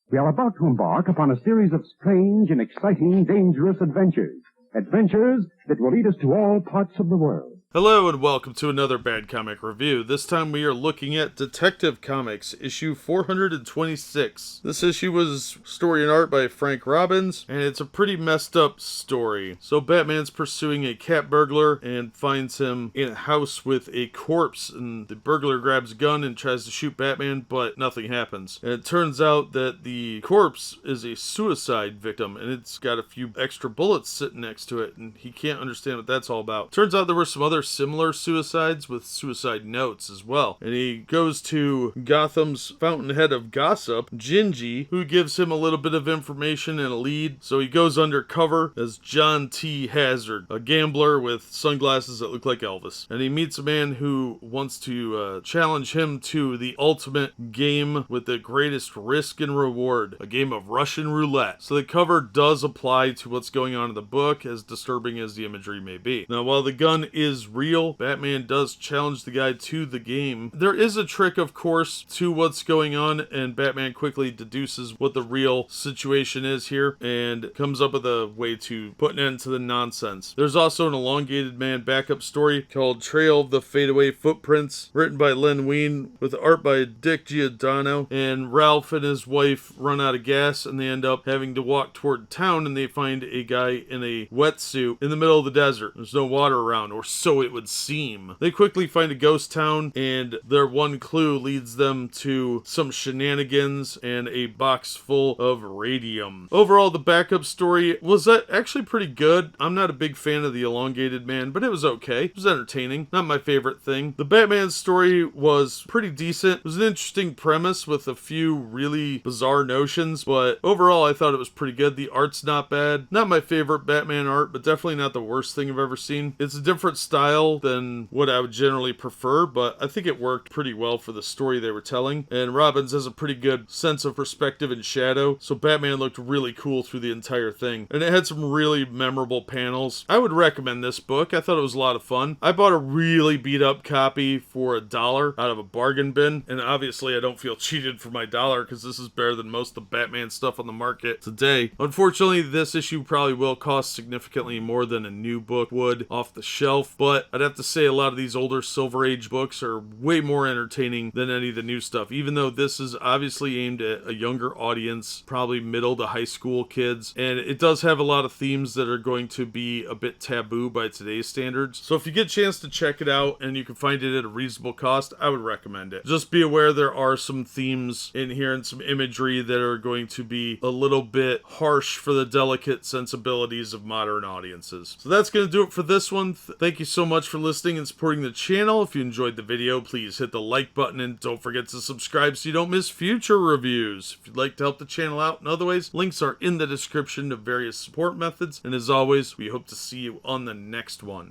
We are about to embark upon a series of strange and exciting, dangerous adventures. Adventures that will lead us to all parts of the world. Hello and welcome to another Bad Comic Review. This time we are looking at Detective Comics, issue 426. This issue was story and art by Frank Robbins, and it's a pretty messed up story. So Batman's pursuing a cat burglar and finds him in a house with a corpse, and the burglar grabs a gun and tries to shoot Batman, but nothing happens. And it turns out that the corpse is a suicide victim, and it's got a few extra bullets sitting next to it, and he can't understand what that's all about. Turns out there were some other similar suicides with suicide notes as well. And he goes to Gotham's fountainhead of gossip, Gingy, who gives him a little bit of information and a lead. So he goes undercover as John T. Hazard, a gambler with sunglasses that look like Elvis. And he meets a man who wants to challenge him to the ultimate game with the greatest risk and reward, a game of Russian roulette. So the cover does apply to what's going on in the book, as disturbing as the imagery may be. Now, while the gun is real, Batman does challenge the guy to the game. There is a trick, of course, to what's going on, and Batman quickly deduces what the real situation is here and comes up with a way to put an end to the nonsense. There's also an Elongated Man backup story called Trail of the Fadeaway Footprints, written by Len Wein with art by Dick Giordano, and Ralph and his wife run out of gas and they end up having to walk toward town, and they find a guy in a wetsuit in the middle of the desert. There's no water around, or so it would seem. They quickly find a ghost town, and their one clue leads them to some shenanigans and a box full of radium. Overall, the backup story was actually pretty good. I'm not a big fan of the Elongated Man, but it was okay. It was entertaining. Not my favorite thing. The Batman story was pretty decent. It was an interesting premise with a few really bizarre notions, but overall I thought it was pretty good. The art's not bad. Not my favorite Batman art, but definitely not the worst thing I've ever seen. It's a different style than what I would generally prefer, but I think it worked pretty well for the story they were telling. And Robbins has a pretty good sense of perspective and shadow, so Batman looked really cool through the entire thing. And it had some really memorable panels. I would recommend this book. I thought it was a lot of fun. I bought a really beat up copy for $1 out of a bargain bin, and obviously I don't feel cheated for my dollar because this is better than most of the Batman stuff on the market today. Unfortunately, this issue probably will cost significantly more than a new book would off the shelf, but I'd have to say a lot of these older Silver Age books are way more entertaining than any of the new stuff, even though this is obviously aimed at a younger audience, probably middle to high school kids, and it does have a lot of themes that are going to be a bit taboo by today's standards. So if you get a chance to check it out and you can find it at a reasonable cost, I would recommend it. Just be aware there are some themes in here and some imagery that are going to be a little bit harsh for the delicate sensibilities of modern audiences. So that's going to do it for this one. Thank you so much for listening and supporting the channel. If you enjoyed the video, please hit the like button and don't forget to subscribe so you don't miss future reviews. If you'd like to help the channel out in other ways, links are in the description of various support methods. And as always, we hope to see you on the next one.